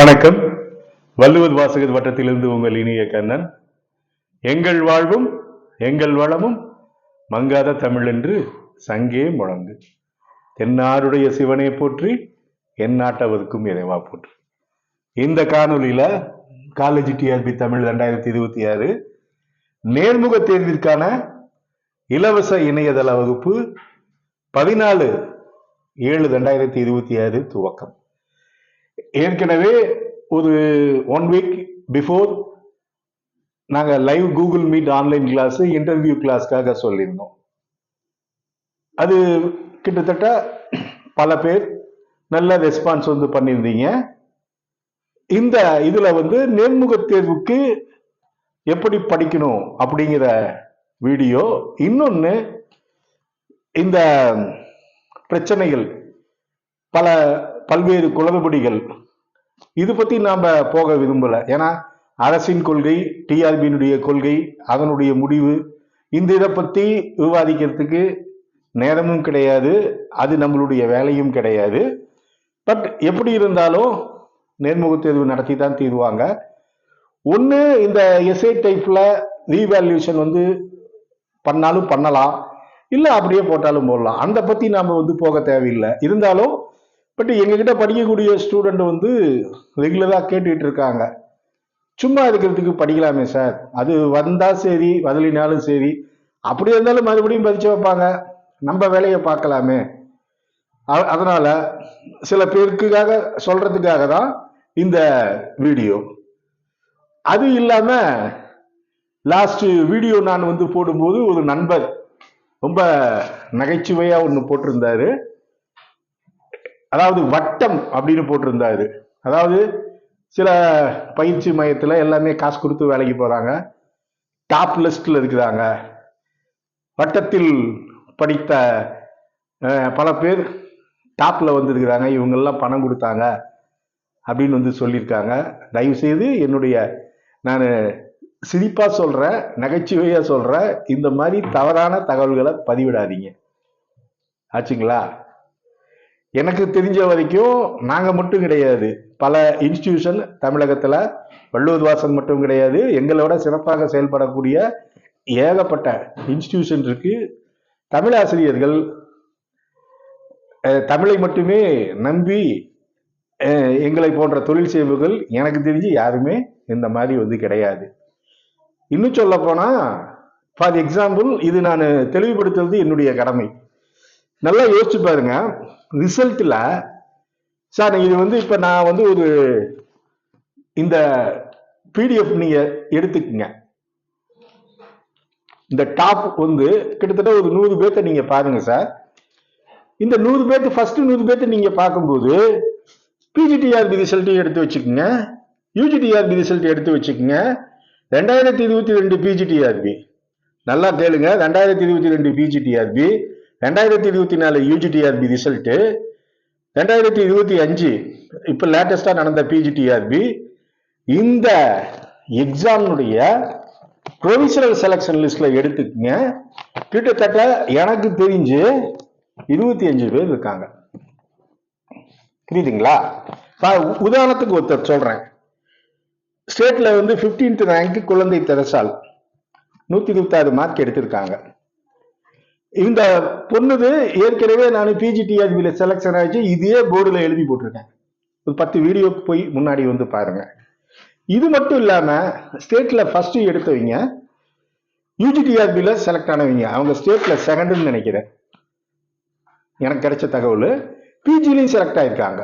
வணக்கம். வள்ளுவர் வாசகர் வட்டத்திலிருந்து உங்கள் இனிய கண்ணன். எங்கள் வாழ்வும் எங்கள் வளமும் மங்காத தமிழ் என்று சங்கே முழங்கு. தென்னாருடைய சிவனை போற்றி எந்நாட்டவருக்கும் இறைவா போற்றி. இந்த காணொலியில காலேஜ் டிஆர்பி தமிழ் 2026 நேர்முக தேர்விற்கான இலவச இணையதள வகுப்பு 14/7/2026 துவக்கம். ஏற்கனவே ஒரு 1 வீக் பிஃபோர் நாங்கள் live Google Meet online class interview கிளாஸ்க்காக சொல்லியிருந்தோம். அது கிட்டத்தட்ட பல பேர் நல்ல ரெஸ்பான்ஸ் பண்ணியிருந்தீங்க. இந்த இதுல நேர்முக தேர்வுக்கு எப்படி படிக்கணும் அப்படிங்கிற வீடியோ, இன்னொன்னு இந்த பிரச்சனைகள், பல்வேறு குளறுபடிகள், இது பத்தி நாம போக விரும்பல. ஏன்னா அரசின் கொள்கை, டிஆர்பியினுடைய கொள்கை, அதனுடைய முடிவு, இந்த இதை பத்தி விவாதிக்கிறதுக்கு நேரமும் கிடையாது, அது நம்மளுடைய வேலையும் கிடையாது. பட் எப்படி இருந்தாலும் நேர்முக தேர்வு நடத்தி தான் தீர்வாங்க. ஒன்று, இந்த எஸ்ஏ டைப்ல ரீவேல்யூஷன் பண்ணாலும் பண்ணலாம், இல்லை அப்படியே போட்டாலும் போடலாம். அந்த பத்தி நாம போக தேவையில்லை. இருந்தாலும் பட் எங்ககிட்ட படிக்கக்கூடிய ஸ்டூடெண்ட் ரெகுலரா கேட்டுட்டு இருக்காங்க, சும்மா இருக்கிறதுக்கு படிக்கலாமே சார், அது வந்தா சரி வரலினாலும் சரி, அப்படி இருந்தாலும் மறுபடியும் பதிச்சு வைப்பாங்க, நம்ம வேலையை பார்க்கலாமே. அதனால சில பேருக்காக சொல்றதுக்காக தான் இந்த வீடியோ. அது இல்லாம லாஸ்ட் வீடியோ நான் போடும்போது ஒரு நண்பர் ரொம்ப நகைச்சுவையா ஒன்று போட்டிருந்தாரு. அதாவது வட்டம் அப்படின்னு போட்டிருந்தாரு. அதாவது சில பயிற்சி மையத்துல எல்லாமே காசு கொடுத்து வேலைக்கு போறாங்க, டாப் லிஸ்ட்ல இருக்கிறாங்க, வட்டத்தில் படித்த பல பேர் டாப்ல இருக்கிறாங்க, இவங்கெல்லாம் பணம் கொடுத்தாங்க அப்படின்னு சொல்லியிருக்காங்க. தயவு செய்து நான் சிரிப்பா சொல்றேன், நகைச்சுவையா சொல்றேன், இந்த மாதிரி தவறான தகவல்களை பதிவிடாதீங்க, ஆச்சுங்களா? எனக்கு தெரிஞ்ச வரைக்கும் நாங்க மட்டும் கிடையாது, பல இன்ஸ்டிடியூஷன் தமிழகத்துல, வள்ளுவர் வாசன் மட்டும் கிடையாது, எங்களோட சிறப்பாக செயல்படக்கூடிய ஏகப்பட்ட இன்ஸ்டிடியூஷன் இருக்கு. தமிழ் ஆசிரியர்கள் தமிழை மட்டுமே நம்பி எங்களை போன்ற தொழில் செய்வர்கள் எனக்கு தெரிஞ்சு யாருமே இந்த மாதிரி கிடையாது. இன்னும் சொல்ல போனா, ஃபார் எக்ஸாம்பிள், இது நான் தெளிவுபடுத்துறது என்னுடைய கடமை. நல்லா யோசிச்சு பாருங்க. ரிசல்ட்ல சார் இது இப்ப நான் ஒரு இந்த பிடிஎஃப் நீங்க எடுத்துக்கங்க. இந்த டாப் கிட்டத்தட்ட ஒரு 100 பேர்த்த நீங்க பாருங்க சார். இந்த 100 பேர்த்து ஃபர்ஸ்ட் 100 பேர்த்த நீங்க பார்க்கும்போது பிஜிடிஆர்பி ரிசல்ட் எடுத்து வச்சுக்கோங்க, யூஜிடிஆர்பி ரிசல்ட் எடுத்து வச்சுக்கோங்க. 2022 பிஜிடிஆர்பி, நல்லா கேளுங்க, 2022 பிஜிடிஆர்பி, 2024 யூஜிடிஆர்பி ரிசல்ட், 2025 இப்ப லேட்டஸ்டா நடந்த பிஜிடிஆர்பி, இந்த எக்ஸாமுடைய ப்ரொவிஷனல் செலக்ஷன் லிஸ்ட்ல எடுத்துக்கங்க. கிட்டத்தட்ட எனக்கு தெரிஞ்சு 25 பேர் இருக்காங்க. புரியுதுங்களா? உதாரணத்துக்கு ஒருத்தர் சொல்றேன். ஸ்டேட்ல 15th ரேங்க் குழந்தை தெரசால் 126 மார்க் எடுத்திருக்காங்க. இந்த பொண்ணுது ஏற்கனவே நான் பிஜிடிஆர்பியில செலக்ஷன் ஆயிடுச்சு, இதே போர்டுல எழுதி போட்டிருக்கேன். ஒரு 10 வீடியோ போய் முன்னாடி பாருங்க. இது மட்டும் இல்லாம ஸ்டேட்ல ஃபர்ஸ்ட் எடுத்தவங்க யூஜிடிஆர்பியில செலக்ட் ஆனவங்க, அவங்க ஸ்டேட்ல செகண்ட்னு நினைக்கிறேன், எனக்கு கிடைச்ச தகவல். பிஜிலையும் செலக்ட் ஆயிருக்காங்க.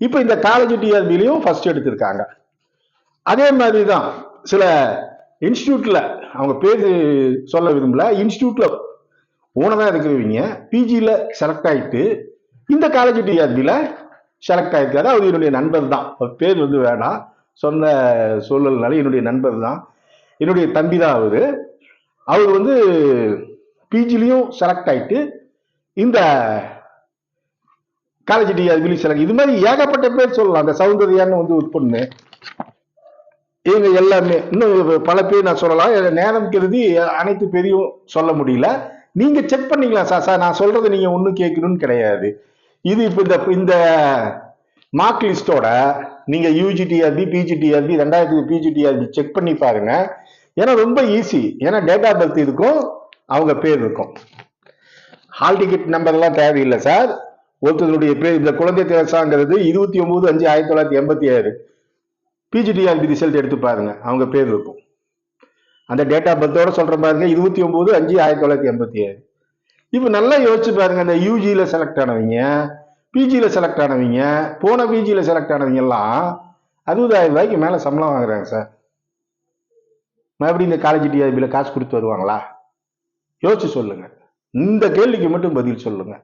இப்ப இந்த காலேஜ் டிஆர்பிலையும் ஃபர்ஸ்ட் எடுத்திருக்காங்க. அதே மாதிரிதான் சில இன்ஸ்டிடியூட்ல, அவங்க பேரு சொல்ல விரும்பல, இன்ஸ்டிடியூட்ல ஓனரா இருக்கிறவங்க பிஜில செலக்ட் ஆயிட்டு இந்த காலேஜ் டிஆர்பியில செலக்ட் ஆயிருக்காரு. அவர் என்னுடைய நண்பர் தான், பேர் வேணாம், சொன்ன சூழல்னால என்னுடைய நண்பர் தான், என்னுடைய தம்பி தான் அவரு. அவர் பிஜிலையும் செலக்ட் ஆயிட்டு இந்த காலேஜ் டிஆர்பிலையும் செலக்ட். இது மாதிரி ஏகப்பட்ட பேர் சொல்லலாம். அந்த சௌந்தர்யான்னு ஒரு பொண்ணு, இவங்க எல்லாமே இன்னும் பல பேர் நான் சொல்லலாம். நேரம் கருதி அனைத்து பேரையும் சொல்ல முடியல. நீங்க செக் பண்ணிக்கலாம் சார். நான் சொல்றது நீங்க ஒன்னும் கேட்கணும்னு கிடையாது. இது இப்ப இந்த மார்க் லிஸ்டோட நீங்க யூஜிடிஆர்பி பிஜிடிஆர்பி 2000 பிஜிடிஆர்பி செக் பண்ணி பாருங்க. ஏன்னா ரொம்ப ஈஸி. ஏன்னா டேட் ஆஃப் பர்த் இருக்கும், அவங்க பேர் இருக்கும். ஹால் டிக்கெட் நம்பர் எல்லாம் தேவையில்லை சார். ஒருத்தருடைய பேர், இந்த குழந்தை தேசாங்கிறது 29/5/1986 பிஜிடிஆர்பி ரிசல்ட் எடுத்து பாருங்க, அவங்க பேர் இருக்கும். அந்த டேட் ஆஃப் பர்த்தோட சொல்ற பாருங்க, 29/5/1987. இப்ப நல்லா யோசிச்சு பாருங்க, அந்த யூஜியில செலக்ட் ஆனவங்க, பிஜியில செலக்ட் ஆனவங்க, போன பிஜியில செலக்ட் ஆனவங்க எல்லாம் 60,000 ரூபாய்க்கு மேல சம்பளம் வாங்குறாங்க சார். மறுபடியும் இந்த காலேஜ் டிஆர்பியில காசு கொடுத்து வருவாங்களா? யோசிச்சு சொல்லுங்க. இந்த கேள்விக்கு மட்டும் பதில் சொல்லுங்க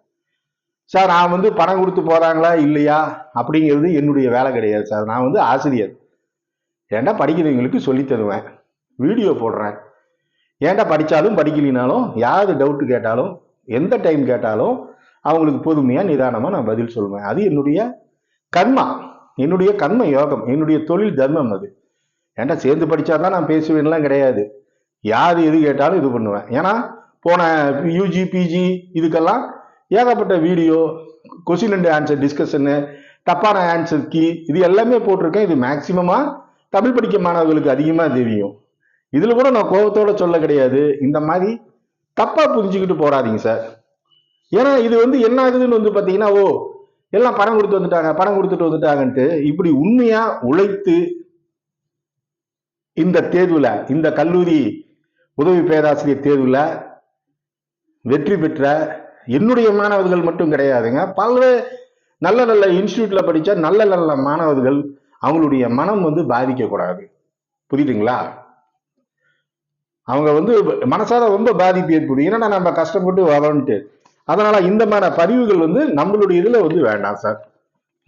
சார். நான் வந்து பணம் கொடுத்து போறாங்களா இல்லையா அப்படிங்கிறது என்னுடைய வேலை கிடையாது சார். நான் வந்து ஆசிரியர். ஏன்டா படிக்கிறவங்களுக்கு சொல்லி தருவேன், வீடியோ போடுறேன். ஏன்டா படித்தாலும் படிக்கலினாலும் யாரு டவுட்டு கேட்டாலும் எந்த டைம் கேட்டாலும் அவங்களுக்கு பொறுமையாக நிதானமாக நான் பதில் சொல்லுவேன். அது என்னுடைய கர்மா, என்னுடைய கர்ம யோகம், என்னுடைய தொழில் தர்மம். அது ஏன்டா சேர்ந்து படித்தாதான் நான் பேசுவேன்லாம் கிடையாது. யார் எது கேட்டாலும் இது பண்ணுவேன். ஏன்னா போன யூஜி பிஜி இதுக்கெல்லாம் ஏகப்பட்ட video, question and answer discussion, தப்பான ஆன்சர் கீ, இது எல்லாமே போட்டிருக்கேன். இது மேக்சிமமாக தமிழ் படிக்க மாணவர்களுக்கு அதிகமாக தெரியும். இதுல கூட நான் கோபத்தோட சொல்ல கிடையாது. இந்த மாதிரி தப்பா புரிஞ்சுக்கிட்டு போறாதீங்க சார். ஏன்னா இது வந்து என்ன ஆகுதுன்னு வந்து பாத்தீங்கன்னா, ஓ எல்லாம் பணம் கொடுத்து வந்துட்டாங்க, பணம் கொடுத்துட்டு வந்துட்டாங்கன்ட்டு இப்படி உண்மையா உழைத்து இந்த தேர்வுல, இந்த கல்லூரி உதவி பேராசிரியர் தேர்வுல வெற்றி பெற்ற என்னுடைய மாணவர்கள் மட்டும் கிடையாதுங்க, பல நல்ல நல்ல இன்ஸ்டியூட்ல படிச்ச நல்ல நல்ல மாணவர்கள், அவங்களுடைய மனம் வந்து பாதிக்க கூடாது. புரியுதுங்களா? அவங்க வந்து மனசார ரொம்ப பாதிப்பு ஏற்படும். ஏன்னா நம்ம கஷ்டப்பட்டு வரோன்ட்டு. அதனால இந்த மாதிரி பதிவுகள் வந்து நம்மளுடைய இதுல வந்து வேண்டாம் சார்.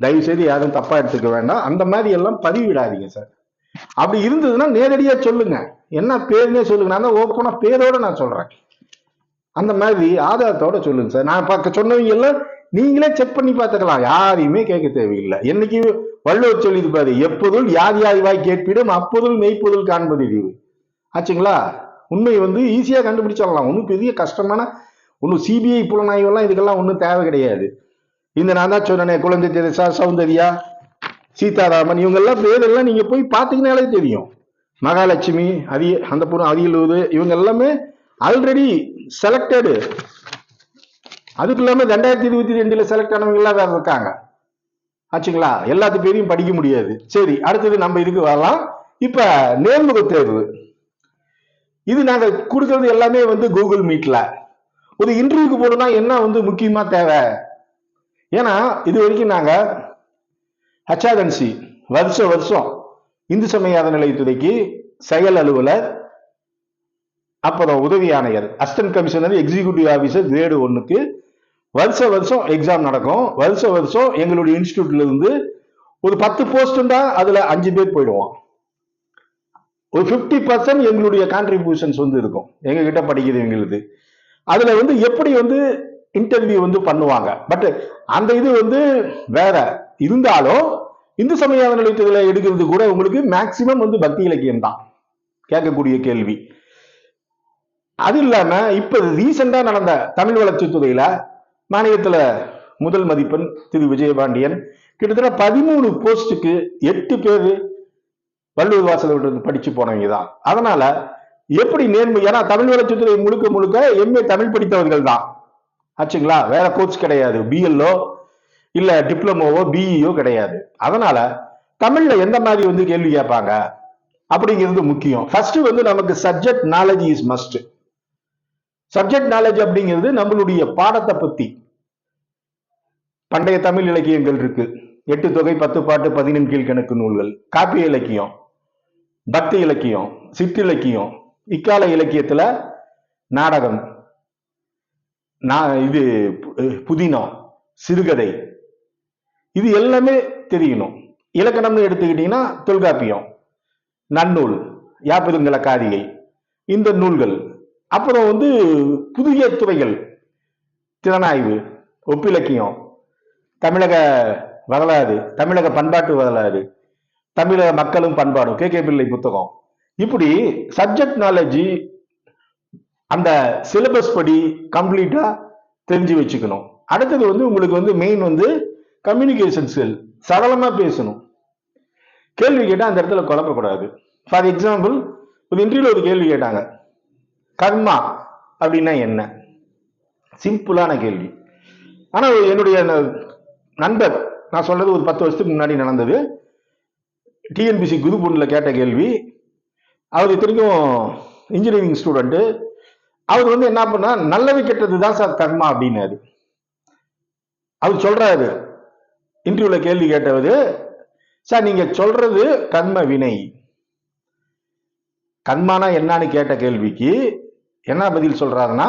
தயவு செய்து யாரும் தப்பா எடுத்துக்க வேண்டாம். அந்த மாதிரி எல்லாம் பதிவிடாதீங்க சார். அப்படி இருந்ததுன்னா நேரடியா சொல்லுங்க, என்ன பேருன்னே சொல்லுங்க. நான் தான் ஓப்பனா பேரோட நான் சொல்றேன். அந்த மாதிரி ஆதாரத்தோட சொல்லுங்க சார். நான் பார்க்க சொன்னவங்க எல்லாம் நீங்களே செக் பண்ணி பார்த்துக்கலாம், யாரையுமே கேட்க தேவையில்லை. என்னைக்கு வள்ளுவர் சொல்லிது பாரு, எப்போதும் யார் யார் வாய் கேட்பிடும் அப்போதும் மெய்ப்பொருள் காண்பது அறிவு. ஆச்சுங்களா? உண்மை வந்து ஈஸியா கண்டுபிடிச்சிடலாம். ஒன்றும் பெரிய கஷ்டமான ஒன்றும் சிபிஐ புலனாய்வெல்லாம் இதுக்கெல்லாம் ஒன்றும் தேவை கிடையாது. இந்த நான் தான் சொன்னேன், குழந்தை தெரசா, சௌந்தர்யா, சீதாராமன், இவங்கெல்லாம் பேரெல்லாம் நீங்க போய் பார்த்தீங்கன்னாலே தெரியும். மகாலட்சுமி, அந்த பொண்ணு அரியலூர், இவங்க எல்லாமே ஆல்ரெடி செலக்டடு. அதுக்கு இல்லாம 2022 செலக்ட் ஆனவங்க எல்லாம் வேற இருக்காங்க. ஆச்சுங்களா? எல்லாத்து பேரையும் படிக்க முடியாது. சரி, அடுத்தது நம்ம இதுக்கு வரலாம். இப்ப நேர்முக தேர்வு, இது நாங்க கொடுக்கறது எல்லாமே வந்து கூகுள் மீட்ல. ஒரு இன்டர்வியூக்கு போகணும்னா என்ன வந்து முக்கியமா தேவை? ஏன்னா இது வரைக்கும் நாங்க ஹச்ஆர்என்சி வருஷம் இந்து சமய அறநிலையத்துறைக்கு செயல் அலுவலர், அப்புறம் உதவி ஆணையர், assistant commissioner, executive officer grade 1க்கு வருஷம் எக்ஸாம் நடக்கும். வருஷம் எங்களுடைய இன்ஸ்டிடியூட்ல இருந்து ஒரு 10 போஸ்ட் தான், அதுல 5 பேர் போயிடுவோம். ஒரு 50% எங்களுடைய கான்ட்ரிபியூஷன்ஸ் வந்து இருக்கும் எங்க கிட்ட படிக்கிறவங்களுக்கு. அதுல வந்து எப்படி வந்து இன்டர்வியூ வந்து பண்ணுவாங்க. பட் அந்த இது வந்து வேற இருந்தாலும் இந்து சமய அறநிலையத்துல எடுக்கிறது கூட உங்களுக்கு மேக்சிமம் வந்து பக்தி இலக்கியம் தான் கேட்கக்கூடிய கேள்வி. அது இல்லாம இப்ப ரீசெண்டா நடந்த தமிழ் வளர்ச்சித்துறையில மாநிலத்துல முதல் மதிப்பெண் திரு விஜயபாண்டியன், கிட்டத்தட்ட 13 போஸ்டுக்கு 8 பேரு வள்ளுவர் வாசல் படிச்சு போனவங்க தான். அதனால எப்படி நேர்மை, ஏன்னா தமிழ் வளர்ச்சித்துறை முழுக்க எம்ஏ தமிழ் படித்தவர்கள் தான். ஆச்சுங்களா? வேற கோர்ஸ் கிடையாது, பிஎல்ஓ இல்ல டிப்ளமோவோ பிஇஓ கிடையாது. அதனால தமிழ்ல எந்த மாதிரி வந்து கேள்வி கேட்பாங்க அப்படிங்கிறது முக்கியம். ஃபர்ஸ்ட் வந்து நமக்கு subject knowledge is must. Subject knowledge அப்படிங்கிறது நம்மளுடைய பாடத்தை பத்தி. பண்டைய தமிழ் இலக்கியங்கள் இருக்கு, 8 தொகை, 10 பாட்டு, 15 கீழ்கணக்கு நூல்கள், காப்பிய இலக்கியம், பக்தி இலக்கியம், சிற்றிலக்கியம், இக்கால இலக்கியத்துல நாடகம், இது புதினம், சிறுகதை, இது எல்லாமே தெரியணும். இலக்கணம்னு எடுத்துக்கிட்டீங்கன்னா தொல்காப்பியம், நன்னூல், யாப்பெருங்கல காரிகை, இந்த நூல்கள். அப்புறம் வந்து புதிய துறைகள், திறனாய்வு, ஒப்பிலக்கியம், தமிழக வரலாறு, தமிழக பண்பாட்டு வரலாறு, தமிழக மக்களும் பண்பாடும், கே பிள்ளை புத்தகம். இப்படி சப்ஜெக்ட் நாலேஜ் அந்த சிலபஸ் படி கம்ப்ளீட்டா தெரிஞ்சு வச்சுக்கணும். அடுத்தது வந்து உங்களுக்கு வந்து மெயின் வந்து கம்யூனிகேஷன் ஸ்கில். சரளமா பேசணும். கேள்வி கேட்டா அந்த இடத்துல குழப்பக்கூடாது. ஃபார் எக்ஸாம்பிள், ஒரு இன்டர்வியூல ஒரு கேள்வி கேட்டாங்க, கர்மா அப்படின்னா என்ன? சிம்பிளான கேள்வி. ஆனா என்னுடைய நண்பர், நான் சொல்றது ஒரு 10 வருஷத்துக்கு முன்னாடி நடந்தது, டிஎன்பிசி குரூப் 1ல கேட்ட கேள்வி. அவர் இத்தனைக்கும் இன்ஜினியரிங் ஸ்டூடெண்ட். அவர் வந்து என்ன பண்ணா, நல்லது கெட்டது தான் சார் கர்மா அப்படின்னாரு. அவர் சொல்றாரு, இன்டர்வியூல கேள்வி கேட்டவது, சார் நீங்க சொல்றது கர்ம வினை, கர்மானா என்னன்னு கேட்ட கேள்விக்கு என்ன பதில் சொல்றாருன்னா,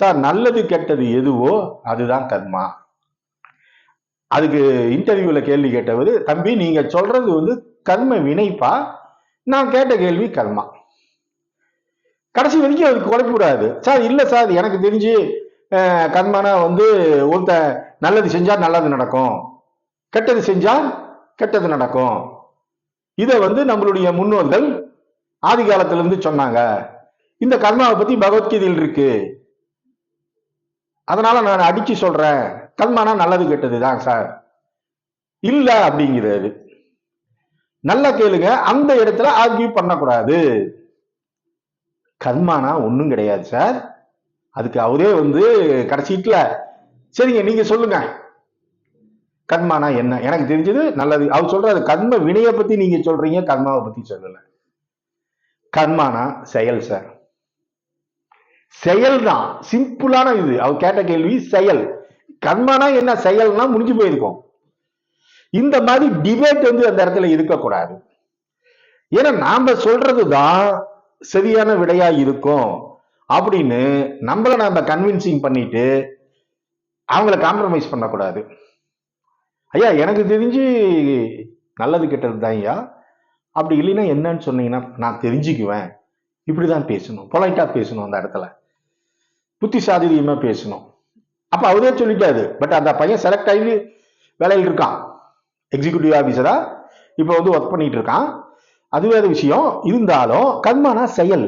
சார் நல்லது கெட்டது எதுவோ அதுதான் கர்மா. அதுக்கு இன்டர்வியூல கேள்வி கேட்டவர், தம்பி நீங்க சொல்றது வந்து கர்ம வினைப்பா, நான் கேட்ட கேள்வி கர்மா. கடைசி வரைக்கும் அதுக்கு குழப்பிவிடாது. சார் இல்ல சார், எனக்கு தெரிஞ்சு கர்மானா வந்து ஒருத்த நல்லது செஞ்சா நல்லது நடக்கும், கெட்டது செஞ்சா கெட்டது நடக்கும். இதை வந்து நம்மளுடைய முன்னோர்கள் ஆதி காலத்துல இருந்து சொன்னாங்க. இந்த கர்மாவை பத்தி பகவத்கீதையில் இருக்கு, அதனால நான் அடிச்சு சொல்றேன், கர்மானா நல்லது கெட்டது தான் சார். இல்ல அப்படிங்கிறாரு. நல்லா கேளுங்க, அந்த இடத்துல ஆர்கியூ பண்ணக்கூடாது. கர்மானா ஒண்ணும் கிடையாது சார். அதுக்கு அவரே வந்து கடைசியில, சரிங்க நீங்க சொல்லுங்க கர்மானா என்ன, எனக்கு தெரிஞ்சது நல்லது. அவர் சொல்றாரு, கர்ம வினையை பத்தி நீங்க சொல்றீங்க, கர்மாவை பத்தி சொல்லல. கர்மானா செயல் சார், செயல் தான். சிம்பிளான இது. அவர் கேட்ட கேள்வி செயல். கர்மானா என்ன, செயல்னா முடிஞ்சு போயிருக்கும். இந்த மாதிரி டிபேட் வந்து அந்த இடத்துல இருக்கக்கூடாது. ஏன்னா நாம சொல்றதுதான் சரியான விடையா இருக்கும் அப்படின்னு நம்மள நாம கன்வின்சிங் பண்ணிட்டு அவங்கள காம்ப்ரமைஸ் பண்ணக்கூடாது. ஐயா எனக்கு தெரிஞ்சு நல்லது கெட்டது தான் ஐயா, அப்படி இல்லைன்னா என்னன்னு சொன்னீங்கன்னா நான் தெரிஞ்சுக்குவேன். இப்படிதான் பேசணும், பொலைட்டா பேசணும், அந்த இடத்துல புத்திசாலியமா பேசணும். அப்ப அவரே சொல்லிட்டாரு. பட் அந்த பையன் செலக்ட் ஆகி வேலையில் இருக்கான், எக்ஸிக்யூட்டிவ் ஆபீசரா இப்ப வந்து ஒர்க் பண்ணிட்டு இருக்கான், அது வேற விஷயம். இருந்தாலும் கர்மானா செயல்,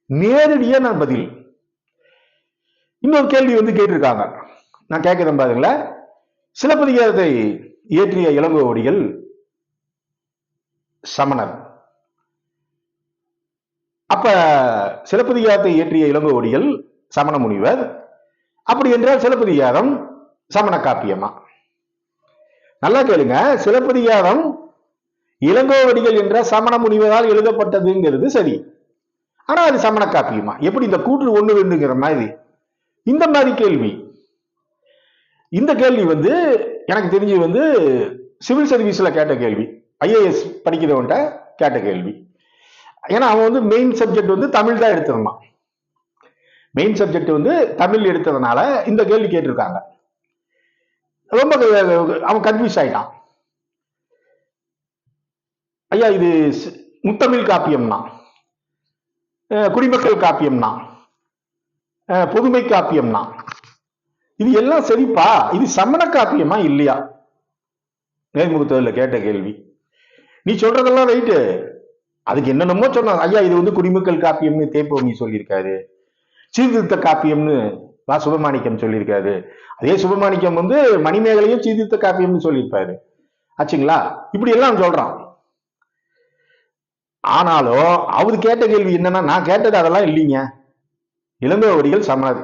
நேரடியா நான் பதில். இன்னொரு கேள்வி வந்து கேட்டிருக்காங்க, நான் கேட்கிறேன் பாருங்களேன். சிலப்பதிகாரத்தை இயற்றிய இளங்கோவடிகள் சமணர். அப்ப சிலப்பதிகாரத்தை இயற்றிய இளங்கோவடிகள் சமண முனிவர். அப்படி என்றால் சிலப்பதிகாரம் சமண காப்பியமா? நல்லா கேளுங்க, சிலப்பதிகாரம் இளங்கோவடிகள் என்ற சமண முனிவரால் எழுதப்பட்டதுங்கிறது சரி. ஆனா அது சமண காப்பியமா? எப்படி இந்த கூற்று ஒண்ணு ரெண்டுங்கிற மாதிரி இந்த மாதிரி கேள்வி. இந்த கேள்வி வந்து எனக்கு தெரிஞ்சு வந்து சிவில் சர்வீஸ்ல கேட்ட கேள்வி, ஐஏஎஸ் படிக்கிறவன்ட்ட கேட்ட கேள்வி. ஏன்னா அவன் வந்து மெயின் சப்ஜெக்ட் வந்து தமிழ் தான் எடுத்திருந்தான். மெயின் சப்ஜெக்ட் வந்து தமிழ் எடுத்ததுனால இந்த கேள்வி கேட்டிருக்காங்க. ரொம்ப அவன் கன்ஃபியூஸ் ஆயிட்டான். ஐயா இது முத்தமிழ் காப்பியம்னா, குடிமக்கள் காப்பியம்னா, பொதுமை காப்பியம்னா, இது எல்லாம் சரிப்பா, இது சமண காப்பியமா இல்லையா? நேர்முகத்தில் கேட்ட கேள்வி. நீ சொல்றதெல்லாம் ரைட்டு, அதுக்கு என்னென்னமோ சொன்ன. ஐயா இது வந்து குடிமக்கள் காப்பியம்னு தேப்போமி சொல்லியிருக்காரு, சீர்திருத்த காப்பியம்னு வா சுபமாணிக்கம் சொல்லியிருக்காரு, அதே சுபமாணிக்கம் வந்து மணிமேகலையும் சீர்திருத்த காப்பியம்னு சொல்லியிருப்பாரு ஆச்சுங்களா? இப்படி எல்லாம் சொல்றான். ஆனாலும் அவரு கேட்ட கேள்வி என்னன்னா, நான் கேட்டது அதெல்லாம் இல்லைங்க, இளங்கோவடிகள் சமணர்,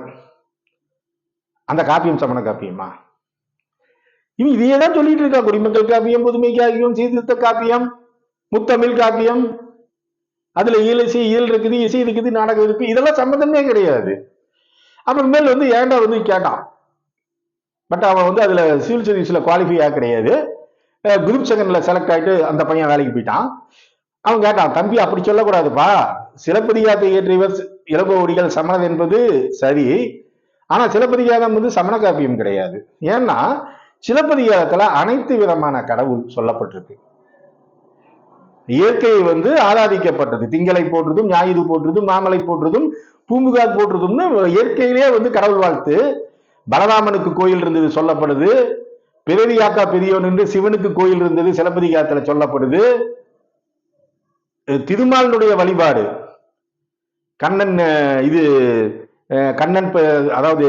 அந்த காப்பியம் சமண காப்பியமா? இவன் இதையே தான் சொல்லிட்டு இருக்கா, குடிமக்கள் காப்பியம், புதுமை காப்பியம், சீர்திருத்த காப்பியம், முத்தமிழ் காப்பியம், அதுல இயலிசை இயல் இருக்குது, இசை இருக்குது, நாடகம் இருக்கு, இதெல்லாம் சம்மந்தமே கிடையாது. அப்புறமேல் வந்து ஏன்டா வந்து கேட்டான். பட் அவன் வந்து அதுல சிவில் சர்வீஸ்ல குவாலிஃபை ஆக கிடையாது, குரூப் செகண்ட்ல செலக்ட் ஆகிட்டு அந்த பையன் வேலைக்கு போயிட்டான். அவன் கேட்டான், தம்பி அப்படி சொல்லக்கூடாதுப்பா, சிலப்பதிகாரத்தை இயற்றியவர் இளங்கோவடிகள் சமணர் என்பது சரி, ஆனா சிலப்பதிகாரம் வந்து சமண காப்பியம் கிடையாது. ஏன்னா சிலப்பதிகாரத்துல அனைத்து விதமான கடவுள் சொல்லப்பட்டிருக்கு. இயற்கை வந்து ஆராதிக்கப்பட்டது, திங்களை போன்றதும், ஞாயிறு போன்றதும், மாமலை போன்றதும், பூம்புகார் போன்றதும்னு இயற்கையிலே வந்து கடவுள் வாழ்த்து. பலராமனுக்கு கோயில் இருந்தது சொல்லப்படுது, பிறவியாக்கா பெரியோன் என்று சிவனுக்கு கோயில் இருந்தது சிலப்பதிகாரத்துல சொல்லப்படுது. திருமாலினுடைய வழிபாடு, கண்ணன் இது கண்ணன், அதாவது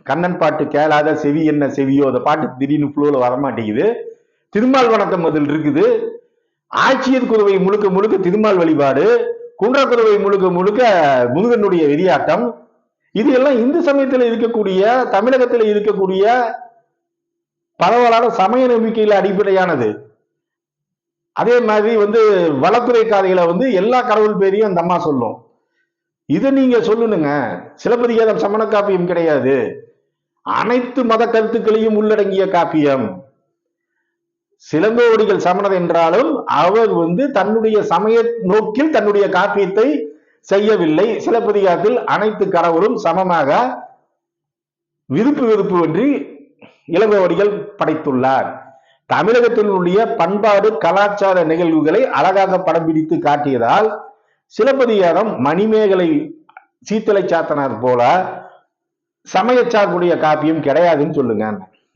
கண்ணன் பாட்டு கேளாத செவி என்ன செவியோ, அந்த பாட்டு திடீர்னு ஃப்ளோல வரமாட்டேங்குது. திருமால் வணக்கம் அதில் இருக்குது. ஆட்சியர் குருவை முழுக்க முழுக்க திருமால் வழிபாடு, குன்றக்குருவை முழுக்க முழுக்க முருகனுடைய வெறியாட்டம். இது எல்லாம் இந்து சமயத்தில் இருக்கக்கூடிய, தமிழகத்தில் இருக்கக்கூடிய பரவலான சமய நம்பிக்கையில அடிப்படையானது. அதே மாதிரி வளத்துறை காதைகளை எல்லா கடவுள் பேரையும் அந்த அம்மா சொல்லும். இதை நீங்க சொல்லணுங்க. சிலப்பதிகாரம் சமண காப்பியம் கிடையாது, அனைத்து மத கருத்துக்களையும் உள்ளடங்கிய காப்பியம். சிலங்கோவடிகள் சமணர் என்றாலும் அவர் தன்னுடைய சமய நோக்கில் தன்னுடைய காப்பியத்தை செய்யவில்லை. சிலப்பதிகாரத்தில் அனைத்து கடவுளும் சமமாக விருப்பு வென்றி இளங்கோவடிகள் படைத்துள்ளார். தமிழகத்தினுடைய பண்பாடு கலாச்சார நிகழ்வுகளை அழகாக படம் பிடித்து காட்டியதால் சிலப்பதிகாரம் மணிமேகலை சீத்தலை சாத்தனார் போல சமய சார்புடைய காப்பியம் கிடையாதுன்னு சொல்லுங்க.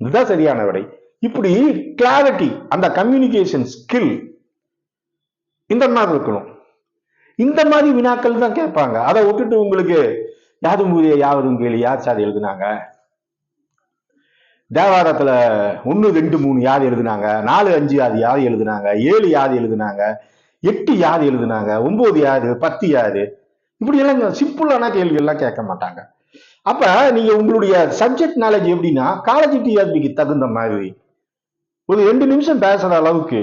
இதுதான் சரியான விடை. இப்படி கிளாரிட்டி, அந்த கம்யூனிகேஷன் ஸ்கில் இந்த மாதிரி இருக்கணும். இந்த மாதிரி வினாக்கள் தான் கேட்பாங்க. அதை விட்டுட்டு உங்களுக்கு யாதும் ஊதிய யாவரும் கேள்வி யார் சாதி எழுதுனாங்க, தேவாரத்துல 1, 2, 3 யார் எழுதுனாங்க, 4, 5 யார் எழுதுனாங்க, 7 யார் எழுதுனாங்க, 8 யார் எழுதுனாங்க, 9 யாரு, 10 யாரு, இப்படி எல்லாம் சிம்பிளான கேள்வி எல்லாம் கேட்க மாட்டாங்க. அப்ப நீங்க உங்களுடைய சப்ஜெக்ட் நாலேஜ் எப்படின்னா காலேஜ் டிஆர்பிக்கு தகுந்த மாதிரி ஒரு 2 நிமிஷம் பேசுற அளவுக்கு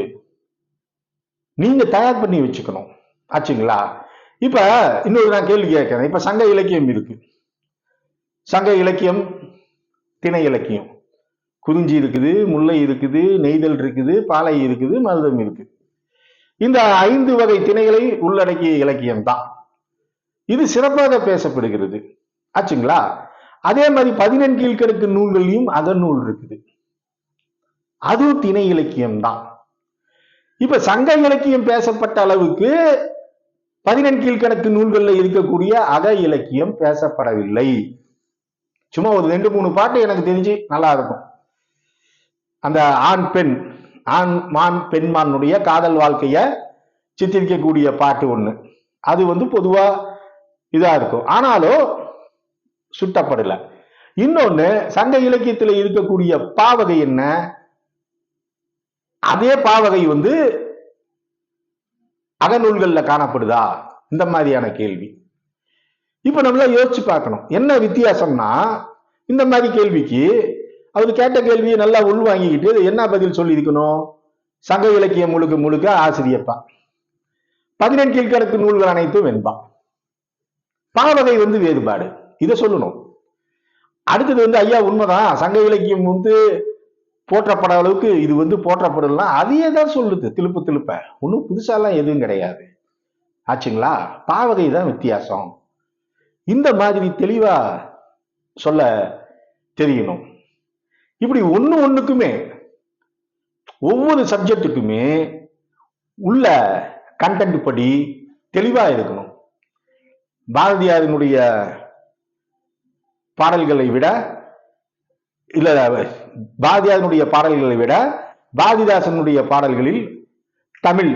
நீங்க தயார் பண்ணி வச்சுக்கணும். ஆச்சுங்களா? இப்ப இன்னொரு நான் கேள்வி கேட்கிறேன். இப்ப சங்க இலக்கியம் இருக்கு, சங்க இலக்கியம், திணை இலக்கியம், குறிஞ்சி இருக்குது, முல்லை இருக்குது, நெய்தல் இருக்குது, பாலை இருக்குது, மருதம் இருக்கு. இந்த 5 வகை திணைகளை உள்ளடக்கிய இலக்கியம் தான் இது. சிறப்பாக பேசப்படுகிறது. ஆச்சுங்களா? அதே மாதிரி 14 கீழ்கணக்கு நூல்களையும் அகநூல் இருக்குது, அதுவும் திணை இலக்கியம் தான். இப்ப சங்க இலக்கியம் பேசப்பட்ட அளவுக்கு 14 கீழ்கணக்கு நூல்கள்ல இருக்கக்கூடிய அக இலக்கியம் பேசப்படவில்லை. சும்மா ஒரு 2, 3 பாட்டு எனக்கு தெரிஞ்சு நல்லா இருக்கும். அந்த ஆண் பெண், ஆண் மான் பெண்மானுடைய காதல் வாழ்க்கைய சித்தரிக்கக்கூடிய பாட்டு ஒண்ணு, அது பொதுவா இதா இருக்கும், ஆனாலும் சுட்டப்படல. இன்னொன்னு, சங்க இலக்கியத்துல இருக்கக்கூடிய பாவகை என்ன, அதே பாவகை அகநூல்கள்ல காணப்படுதா, இந்த மாதிரியான கேள்வி. இப்ப நம்மள யோசிச்சு பார்க்கணும் என்ன வித்தியாசம்னா, இந்த மாதிரி கேள்விக்கு அவர் கேட்ட கேள்வியை நல்லா உள்வாங்கிக்கிட்டு என்ன பதில் சொல்லி இருக்கணும். சங்க இலக்கியம் முழுக்க முழுக்க ஆசிரியப்பா, 14 கீழ்கணக்கு நூல்கள் அனைத்தும் வெண்பா, பாவகை வேறுபாடு, இதை சொல்லணும். அடுத்தது ஐயா உண்மைதான், சங்க இலக்கியம் போற்றப்பட அளவுக்கு இது போற்றப்படலாம், அதையே தான் சொல்லுது திருப்ப. ஒன்றும் புதுசாலாம் எதுவும் கிடையாது. ஆச்சுங்களா? பாவகை தான் வித்தியாசம். இந்த மாதிரி தெளிவா சொல்ல தெரியணும். இப்படி ஒண்ணுக்குமே, ஒவ்வொரு சப்ஜெக்டுக்குமே உள்ள கண்டென்ட் படி தெளிவா இருக்கணும். பாரதியாரினுடைய பாடல்களை விட பாரதிதாசனுடைய பாடல்களில் தமிழ்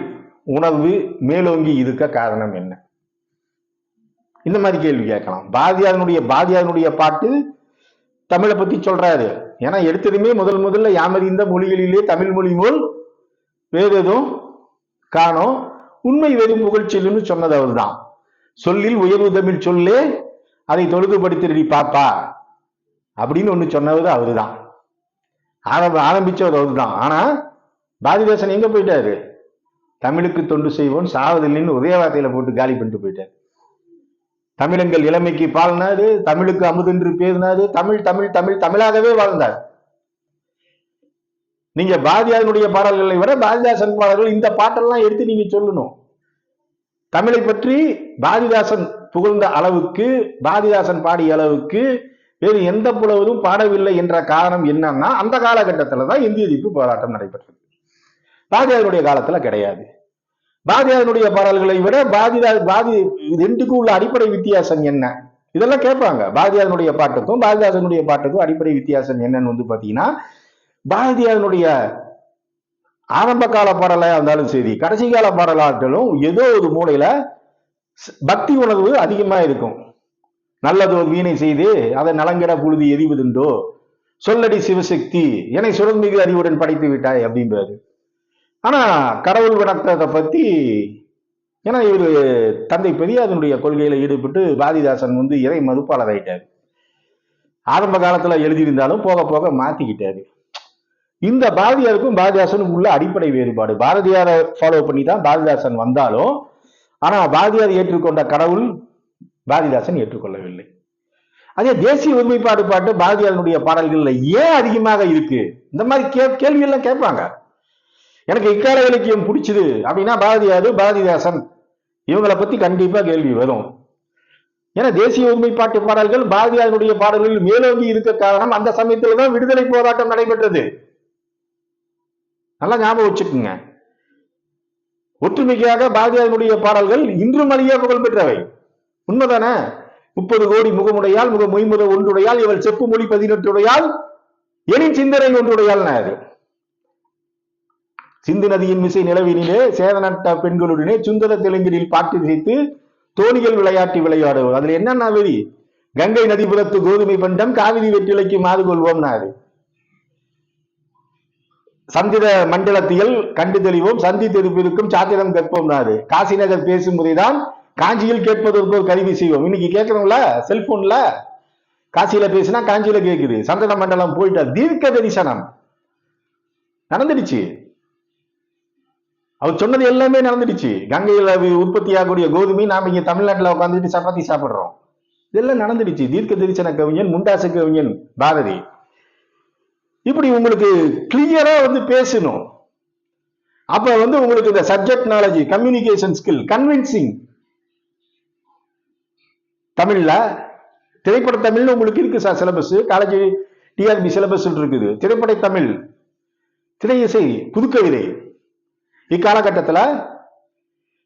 உணர்வு மேலோங்கி இருக்க காரணம் என்ன, இந்த மாதிரி கேள்வி கேட்கலாம். பாரதியாருடைய பாட்டு தமிழை பத்தி சொல்றாரு. ஏன்னா எடுத்ததுமே முதல்ல யாமறிந்த மொழிகளிலே தமிழ் மொழி போல் வேறு எதுவும் காணோம், உண்மை வெறும் புகழ்ச்சின்னு சொன்னது அவர்தான். சொல்லில் உயர்வு தமிழ் சொல்லே அதை தொழுதுபடுத்தி பாப்பா அப்படின்னு ஒண்ணு சொன்னது அவருதான். ஆரம்பிச்சவர் அவருதான். ஆனா பாரதிதாசன் எங்க போயிட்டாரு, தமிழுக்கு தொண்டு செய்வோம் சாவதில்லைன்னு ஒரே வார்த்தையில போட்டு காலி பண்ணிட்டு போயிட்டாரு. தமிழங்கள் இளமைக்கு பால்னாரு, தமிழுக்கு அமுதென்று பேசினாரு, தமிழ் தமிழ் தமிழ் தமிழாகவே வாழ்ந்தார். நீங்க பாரதியாருடைய பாடல்களை விட பாரதிதாசன் பாடல்கள், இந்த பாட்டெல்லாம் எடுத்து நீங்க சொல்லணும். தமிழை பற்றி பாரதிதாசன் புகழ்ந்த அளவுக்கு, பாரதிதாசன் பாடிய அளவுக்கு வேறு எந்த புலவரும் பாடவில்லை என்ற காரணம் என்னன்னா, அந்த காலகட்டத்துல தான் இந்திய எதிர்ப்பு போராட்டம் நடைபெற்றது. பாரதியாருடைய காலத்துல கிடையாது. பாரதியாருடைய பாடல்களை விட ரெண்டுக்கும் உள்ள அடிப்படை வித்தியாசம் என்ன, இதெல்லாம் கேட்பாங்க. பாரதியாருடைய பாட்டுக்கும் பாரதிதாசனுடைய பாட்டுக்கும் அடிப்படை வித்தியாசம் என்னன்னு பாத்தீங்கன்னா, பாரதியாருடைய ஆரம்ப கால பாடலா இருந்தாலும் சரி, கடைசி கால பாடலாற்றலும் ஏதோ ஒரு மூலையில பக்தி உணர்வு அதிகமா இருக்கும். நல்லதோர் வீணை செய்து அதை நலங்கிட புழுதி எரிவதுண்டோ, சொல்லடி சிவசக்தி என்னை சுரன்மிகு அறிவுடன் படைத்து விட்டாய் அப்படின்றாரு. ஆனா கடவுள் வணக்கத்தை பத்தி, ஏன்னா இவரு தந்தை பெரியாரினுடைய கொள்கையில ஈடுபட்டு பாரதிதாசன் வந்து இறை மறுப்பாளர் ஆயிட்டாரு. ஆரம்ப காலத்துல எழுதியிருந்தாலும் போக போக மாத்திக்கிட்டாரு. இந்த பாரதியாருக்கும் பாரதிதாசனுக்கும் உள்ள அடிப்படை வேறுபாடு. பாரதியாரை ஃபாலோ பண்ணி தான் பாரதிதாசன் வந்தாலும், ஆனா பாரதியார் ஏற்றுக்கொண்ட கடவுள் பாரதிதாசன் ஏற்றுக்கொள்ளவில்லை. அதே தேசிய ஒருமைப்பாடு பாட்டு பாரதியாருடைய பாடல்கள்ல ஏன் அதிகமாக இருக்கு? இந்த மாதிரி கேள்வி எல்லாம் கேட்பாங்க. எனக்கு இக்கால இலக்கியம் பிடிச்சது அப்படின்னா பாரதியார், பாரதிதாசன் இவங்களை பத்தி கண்டிப்பா கேள்வி வரும். ஏன்னா தேசிய ஒருமைப்பாட்டு பாடல்கள் பாரதியாருடைய பாடல்கள் மேலோங்கி இருக்க காரணம் அந்த சமயத்துல தான் விடுதலை போராட்டம் நடைபெற்றது. நல்லா ஞாபகம் வச்சுக்குங்க. ஒற்றுமைக்காக பாரதியாருடைய பாடல்கள் இன்றும் அறிய புகழ் பெற்றவை. உண்மைதானே? 30 கோடி முகமுடையால் முக மொய்முத ஒன்றுடையால் இவள் செப்பு மொழி 18 உடையால் எனின் சிந்தனை ஒன்றுடையால். சிந்து நதியின் மிசை நிலவினிலே சேதனட்ட பெண்களுடனே சுந்தர தெலுங்கில் பாட்டு செய்து தோணிகள் விளையாட்டி விளையாடுவோம். அதுல என்னன்னா வெறி? கங்கை நதிபுரத்து கோதுமை பண்டம் காவிரி வெற்றிலைக்கு மாறு கொள்வோம். சந்திர மண்டலத்தியல் கண்டு தெளிவோம் சந்தி தெருப்பிற்கும் சாத்திரம் கற்போம். காசி நகர் பேசும் முறைதான் காஞ்சியில் கேட்பதற்கு ஒரு கருவி செய்வோம். இன்னைக்கு கேட்கறோம்ல செல்போன்ல, காசியில பேசினா காஞ்சியில கேட்குது. சந்திர மண்டலம் போயிட்டா தீர்க்க தரிசனம் நடந்துடுச்சு. அவர் சொன்னது எல்லாமே நடந்துடுச்சு. கங்கையில உற்பத்தி ஆகக்கூடிய கோதுமை நாம இங்க தமிழ்நாட்டில் உட்காந்துட்டு சப்பாத்தி சாப்பிடுறோம். இதெல்லாம் நடந்துடுச்சு. தீர்க்க தரிசன கவிஞன், முண்டாசு கவிஞன் பாரதி. இப்படி உங்களுக்கு கிளியரா வந்து பேசணும். அப்ப வந்து உங்களுக்கு இந்த subject knowledge, communication skill, convincing. தமிழ்ல திரைப்பட தமிழ்னு உங்களுக்கு இருக்கு sir syllabus, college TRP syllabus இருக்குது. திரைப்பட தமிழ், திரை இசை, புதுக்கவிதை. இக்காலகட்டத்தில்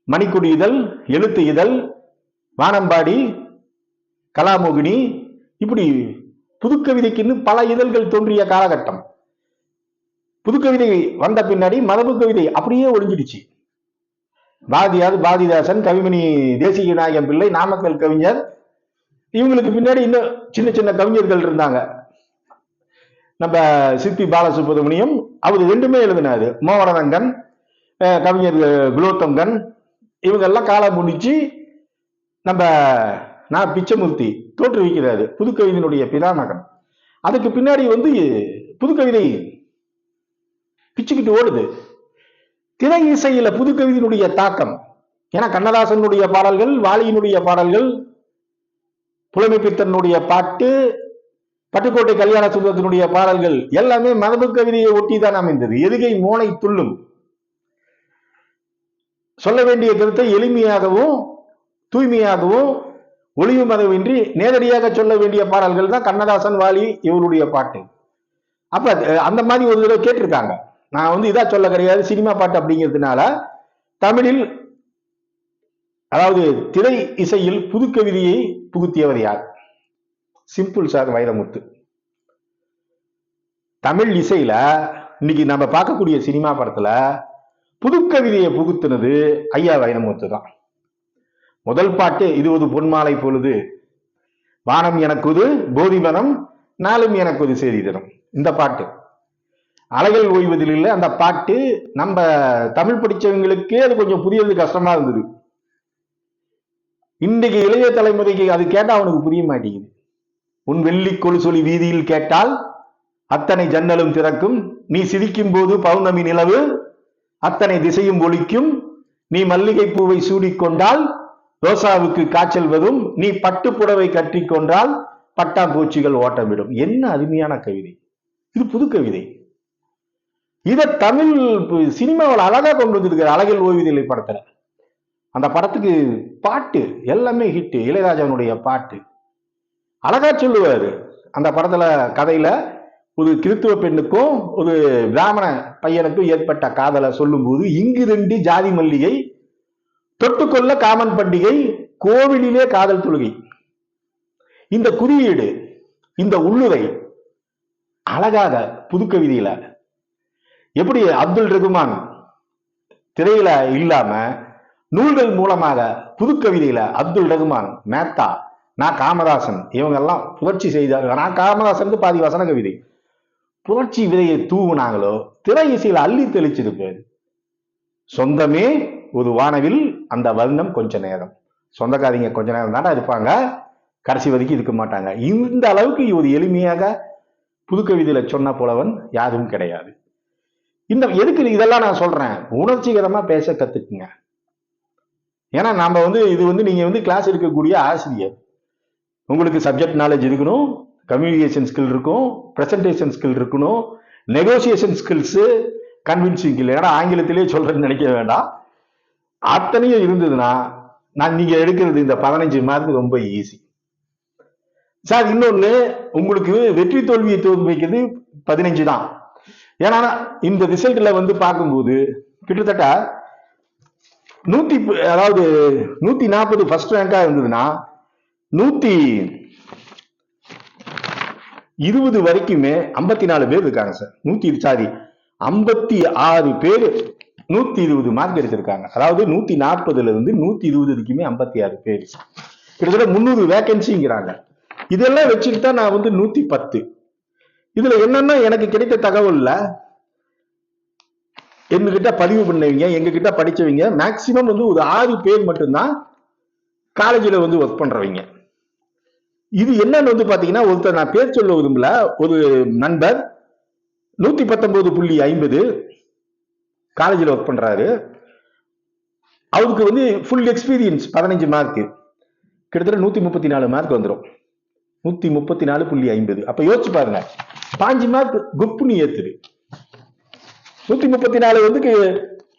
மணிக்குடி இதழ், எழுத்து இதழ், வானம்பாடி, கலாமோகினி, இப்படி புதுக்கவிதைக்குன்னு பல இதழ்கள் தோன்றிய காலகட்டம். புதுக்கவிதை வந்த பின்னாடி மரபு கவிதை அப்படியே ஒழிஞ்சிடுச்சு. பாரதியார், பாரதிதாசன், கவிமணி தேசிய நாயகம் பிள்ளை, நாமக்கல் கவிஞர், இவங்களுக்கு பின்னாடி இன்னும் சின்ன சின்ன கவிஞர்கள் இருந்தாங்க. நம்ம சிற்பி பாலசுப்ரமணியம் அவர் ரெண்டுமே எழுதினாரு. மோகனரங்கன், கவிஞர் குலோத்தங்கன், இவங்க எல்லாம் காலம் முடிச்சு நம்ம நான் பிச்சைமூர்த்தி தோற்றுவிக்கிறாரு புதுக்கவிதையினுடைய பிதாமகன். அதுக்கு பின்னாடி வந்து புதுக்கவிதை பிச்சுக்கிட்டு ஓடுது. திரை இசையில புதுக்கவிதையினுடைய தாக்கம், ஏன்னா கண்ணதாசனுடைய பாடல்கள், வாலியினுடைய பாடல்கள், புலமைப்பித்தனுடைய பாட்டு, பட்டுக்கோட்டை கல்யாண சுந்தரத்தினுடைய பாடல்கள் எல்லாமே மரபு கவிதையை ஒட்டி தான் அமைந்தது. எதுகை மோனை துள்ளும், சொல்ல வேண்டிய கருத்தை எளிமையாகவும் தூய்மையாகவும் ஒளிவு மறைவின்றி நேரடியாக சொல்ல வேண்டிய பாடல்கள் தான் கண்ணதாசன், வாலி இவருடைய பாட்டு. அப்ப அந்த மாதிரி ஒரு தடவை கேட்டிருக்காங்க. நான் வந்து இதா சொல்ல கிடையாது, சினிமா பாட்டு அப்படிங்கிறதுனால தமிழில், அதாவது திரை இசையில் புதுக்கவிதையை புகுத்தியவர் யார்? Simple sir, Vairamuthu. தமிழ் இசையில இன்னைக்கு நம்ம பார்க்கக்கூடிய சினிமா படத்துல புதுக்கவிதையை புகுத்தினது ஐயா வைரமுத்து தான். முதல் பாட்டு இது ஒரு பொன்மாலை பொழுது, வானம் எனக்குது போதிவனம், நாளும் எனக்குது சேரிதனம். இந்த பாட்டு அலைகள் ஓய்வதில் இல்லை. அந்த பாட்டு நம்ம தமிழ் படிச்சவங்களுக்கே அது கொஞ்சம் புரியறது கஷ்டமா இருந்தது. இன்றைக்கு இளைய தலைமுறைக்கு அது கேட்டா அவனுக்கு புரிய மாட்டேங்குது. உன் வெள்ளி கொலுசொலி வீதியில் கேட்டால் அத்தனை ஜன்னலும் திறக்கும், நீ சிரிக்கும் போது பௌர்ணமி நிலவு அத்தனை திசையும் ஒலிக்கும், நீ மல்லிகை பூவை சூடிக்கொண்டால் ரோசாவுக்கு காய்ச்சல் வரும், நீ பட்டு புடவை கட்டிக்கொண்டால் பட்டாம்பூச்சிகள் ஓட்டமிடும். என்ன அருமையான கவிதை! இது புது கவிதை. இத தமிழ் சினிமாவில் அழகா கொண்டு வந்திருக்கிற அழகில் ஓய்வதில்லை படத்துல. அந்த படத்துக்கு பாட்டு எல்லாமே ஹிட். இளையராஜாவுடைய பாட்டு அழகா சொல்லுவாரு. அந்த படத்துல கதையில ஒரு கிறித்துவ பெண்ணுக்கும் ஒரு பிராமண பையனுக்கும் ஏற்பட்ட காதலை சொல்லும் போது, இங்கு 2 ஜாதி மல்லிகை தொட்டுக்கொள்ள காமன் பண்டிகை, கோவிலிலே காதல் தொழுகை. இந்த குறியீடு, இந்த உள்ளுரை அழகாக புதுக்கவிதையில எப்படி அப்துல் ரகுமான் திரையில இல்லாம நூல்கள் மூலமாக புதுக்கவிதையில அப்துல் ரகுமான், மேத்தா, நான் காமராசன் இவங்க எல்லாம் புரட்சி செய்தார்கள். நான் காமராசன் பாதி வசன கவிதை புரட்சி விதையை தூவுனாங்களோ, திரை இசையில அள்ளி தெளிச்சிருப்பாரு. சொந்தமே ஒரு வானவில், அந்த வர்ணம் கொஞ்ச நேரம். சொந்தக்காரங்க கொஞ்ச நேரம் தானே இருப்பாங்க, கடைசி வரைக்கும் இருக்க மாட்டாங்க. இந்த அளவுக்கு ஒரு எளிமையாக புதுக்கவிதையில சொன்ன புலவன் யாரும் கிடையாது. இந்த எதுக்கு இதெல்லாம் நான் சொல்றேன், உணர்ச்சிகரமா பேச கத்துக்குங்க. ஏன்னா நாம இது நீங்க கிளாஸ் இருக்கக்கூடிய ஆசிரியர், உங்களுக்கு சப்ஜெக்ட் நாலேஜ் இருக்கணும், கம்யூனிகேஷன் ஸ்கில் இருக்கும், பிரசன்டேஷன் ஸ்கில் இருக்கணும், நெகோசியேஷன் ஸ்கில்ஸ், கன்வின்சிங் ஸ்கில். ஏன்னா ஆங்கிலத்திலேயே சொல்றேன்னு நினைக்க வேண்டாம். அத்தனையும் இருந்ததுன்னா நீங்க எடுக்கிறது இந்த 15 மார்க் ரொம்ப ஈஸி சார். இன்னொன்னு, உங்களுக்கு வெற்றி தோல்வியை தோல்விக்கிறது 15 தான். ஏன்னா இந்த ரிசல்ட்ல பார்க்கும்போது கிட்டத்தட்ட 140 ஃபர்ஸ்ட் ரேங்கா இருந்ததுன்னா 120 வரைக்குமே 54 பேர் இருக்காங்க சார். 56 பேர் 120 மார்க் எடுத்திருக்காங்க. அதாவது 140ல இருந்து 120 வரைக்குமே 56 பேர், கிட்டத்தட்ட 300 வேகன்சிங்கிறாங்க. இதெல்லாம் வச்சுட்டு தான் நான் 110. இதுல என்னன்னா, எனக்கு கிடைத்த தகவல்ல எங்ககிட்ட பதிவு பண்ணவங்க, எங்க கிட்ட படிச்சவங்க மேக்சிமம் ஒரு 6 பேர் மட்டும்தான் காலேஜில் ஒர்க் பண்றவங்க. இது என்னன்னு பாத்தீங்கன்னா, ஒருத்தர் நான் பேர் சொல்ல விரும்பல, ஒரு நண்பர் 119.50 காலேஜில் ஒர்க் பண்றாரு. அவருக்கு ஃபுல் எக்ஸ்பீரியன்ஸ் 15 மார்க், கிட்டத்தட்ட 134 மார்க் வந்துடும். 134.50. அப்ப யோசிச்சு பாருங்க, 5 மார்க் குப்புன்னு ஏத்துது. 134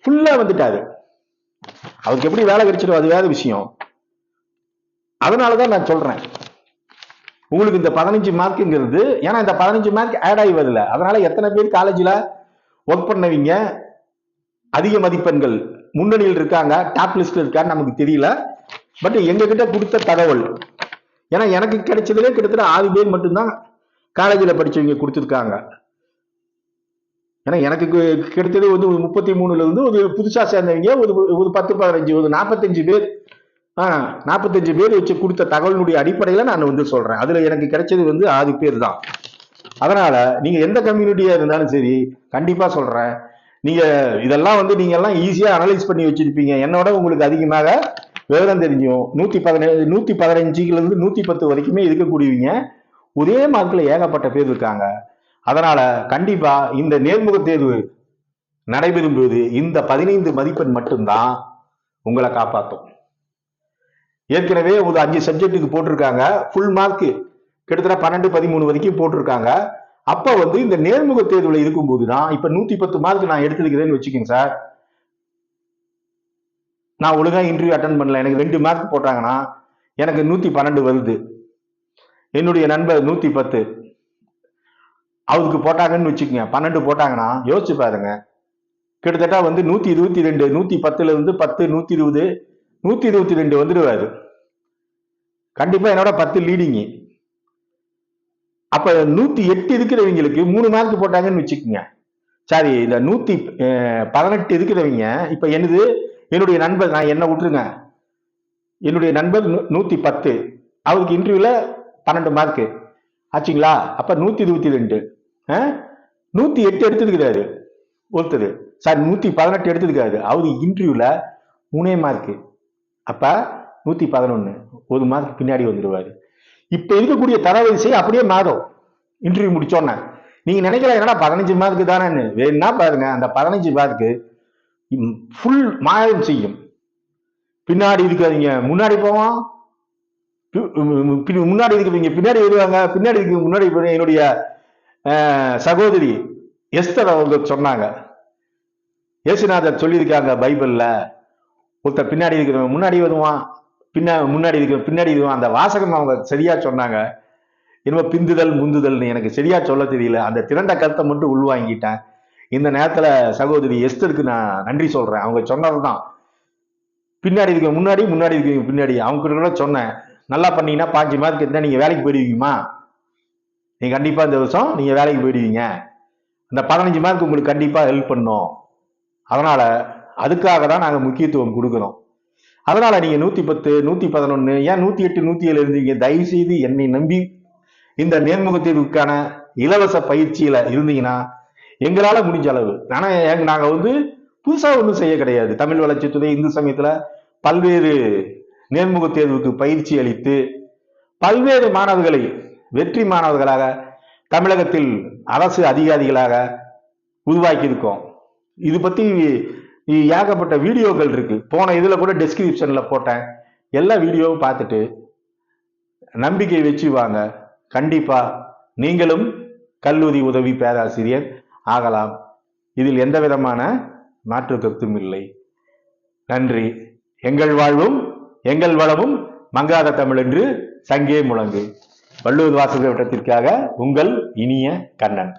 ஃபுல்லா வந்துட்டாரு. அவருக்கு எப்படி வேலை கிடைச்சிடும் அது வேற விஷயம். அதனாலதான் நான் சொல்றேன், உங்களுக்கு இந்த 15 மார்க்குங்கிறது, ஏன்னா இந்த 15 மார்க் ஆட் ஆகி வரல. அதனால எத்தனை பேர் காலேஜில் ஒர்க் பண்ணவங்க அதிக மதிப்பெண்கள் முன்னணியில் இருக்காங்க, டாப் லிஸ்ட்ல இருக்கான்னு நமக்கு தெரியல. பட் எங்க கிட்ட கொடுத்த தகவல், ஏன்னா எனக்கு கிடைச்சதுல கிட்டத்தட்ட 6 பேர் மட்டும்தான் காலேஜில் படிச்சவங்க கொடுத்துருக்காங்க. ஏன்னா எனக்கு கிடைத்தது 33ல இருந்து ஒரு புதுசா சேர்ந்தவங்க ஒரு 10, 15, ஒரு 45 பேர் 45 பேர் வச்சு கொடுத்த தகவலுடைய அடிப்படையில நான் சொல்றேன். அதுல எனக்கு கிடைச்சது 6 பேர் தான். அதனால நீங்க எந்த கம்யூனிட்டியா இருந்தாலும் சரி, கண்டிப்பா சொல்றேன், நீங்க இதெல்லாம் நீங்க எல்லாம் ஈஸியா அனலைஸ் பண்ணி வச்சிருப்பீங்க. என்னோட உங்களுக்கு அதிகமாக விவரம் தெரிஞ்சும் 115ல இருந்து 110 வரைக்குமே இருக்கக்கூடியவங்க ஒரே மார்க்ல ஏகப்பட்ட பேர் இருக்காங்க. அதனால கண்டிப்பா இந்த நேர்முக தேர்வு நடைபெறும் போது இந்த 15 மதிப்பெண் மட்டும்தான் உங்களை காப்பாற்றும். ஏற்கனவே ஒரு 5 சப்ஜெக்டுக்கு போட்டிருக்காங்க, ஃபுல் மார்க் கிட்டத்தட்ட 12, 13 வரைக்கும் போட்டிருக்காங்க. அப்ப இந்த நேர்முக தேர்வுல இருக்கும்போது தான், இப்ப 110 மார்க் நான் எடுத்துருக்கிறேன்னு வச்சுக்கோங்க சார், நான் ஒழுங்கா இன்டர்வியூ அட்டன் பண்ணல, எனக்கு 2 மார்க் போட்டாங்கன்னா எனக்கு 112 வருது. என்னுடைய நண்பர் 110 அவருக்கு போட்டாங்கன்னு வச்சுக்கோங்க, 12 போட்டாங்கன்னா யோசிச்சு பாருங்க, கிட்டத்தட்ட 122, 110ல இருந்து 10, 120, 122 வந்துடுவாரு. கண்டிப்பா என்னோட 10 லீடிங். அப்ப 108 இருக்கிறவங்களுக்கு 3 மார்க் போட்டாங்கன்னு வச்சுக்கோங்க. சாரி, இந்த 118 இருக்கிறவங்க, இப்ப என்னுடைய நண்பர், நான் என்ன விட்டுருங்க, என்னுடைய நண்பர் 110, அவருக்கு இன்டர்வியூல 12 மார்க் ஆச்சுங்களா? அப்ப 122, 108 எடுத்துருக்கிறாரு ஒருத்தர். சார் 118 எடுத்துருக்காரு, அவரு இன்டர்வியூல 3 மார்க். அப்ப 111, 1 மார்க் பின்னாடி வந்துடுவாரு. இப்ப இருக்கக்கூடிய தரவரிசை அப்படியே மாறும் இன்டர்வியூ முடிச்சோன்ன. நீங்க நினைக்கலாம் என்னடா 15 மார்க் தானே, வேணா பாருங்க, அந்த 15 மார்க் ஃபுல் மாயம் செய்யும். பின்னாடி இருக்காதீங்க, முன்னாடி போவோம், முன்னாடி இருக்கிறவங்க பின்னாடி வருவாங்க, பின்னாடி இருக்க முன்னாடி. என்னுடைய சகோதரி எஸ்தர் அவங்க சொன்னாங்க, இயேசுநாதர் சொல்லியிருக்காங்க பைபிள்ல, ஒருத்தர் பின்னாடி இருக்கிறவங்க முன்னாடி வருவான், முன்னாடி இருக்கிற பின்னாடி வருவான். அந்த வாசகம் அவங்க சரியா சொன்னாங்க. என்னமோ பிந்துதல் முந்துதல்னு எனக்கு சரியா சொல்ல தெரியல. அந்த திரண்ட கருத்தை மட்டும் உள்வாங்கிட்டேன். இந்த நேரத்துல சகோதரி எஸ்தருக்கு நான் நன்றி சொல்றேன். அவங்க சொன்னதுதான், பின்னாடி இருக்க முன்னாடி, முன்னாடி இருக்க பின்னாடி. அவங்க கிட்ட கூட சொன்னேன், நல்லா பண்ணீங்கன்னா 5 மார்க் இருந்தா நீங்க வேலைக்கு போயிடுவீங்கம்மா, நீங்க கண்டிப்பா இந்த வருஷம் நீங்க வேலைக்கு போயிடுவீங்க, அந்த 15 மார்க் உங்களுக்கு கண்டிப்பா ஹெல்ப் பண்ணும். அதனால அதுக்காக தான் நாங்க முக்கியத்துவம் கொடுக்கிறோம். அதனால நீங்க 110, 111, ஏன் 108, 107 இருந்தீங்க, தயவு செய்து என்னை நம்பி இந்த நேர்முக தேர்வுக்கான இலவச பயிற்சியில இருந்தீங்கன்னா எங்களால முடிஞ்ச அளவு, ஆனா நாங்க புதுசா ஒன்றும் செய்ய கிடையாது. தமிழ் வளர்ச்சித்துறை இந்து சமயத்துல பல்வேறு நேர்முக தேர்வுக்கு பயிற்சி அளித்து பல்வேறு மாணவர்களை வெற்றி மாணவர்களாக தமிழகத்தில் அரசு அதிகாரிகளாக உருவாக்கி இருக்கோம். இது பத்தி ஏகப்பட்ட வீடியோக்கள் இருக்கு. போன இதுல கூட டெஸ்கிரிப்ஷன்ல போட்டேன். எல்லா வீடியோவும் பார்த்துட்டு நம்பிக்கை வச்சு வாங்க. கண்டிப்பா நீங்களும் கல்லூரி உதவி பேராசிரியர் ஆகலாம். இதில் எந்த விதமான மாற்று கருத்தும் இல்லை. நன்றி. எங்கள் வாழ்வும் எங்கள் வளமும் மங்காத தமிழ் என்று சங்கே முழங்கு. வள்ளுவர் வாசக வட்டத்திற்காக உங்கள் இனிய கண்ணன்.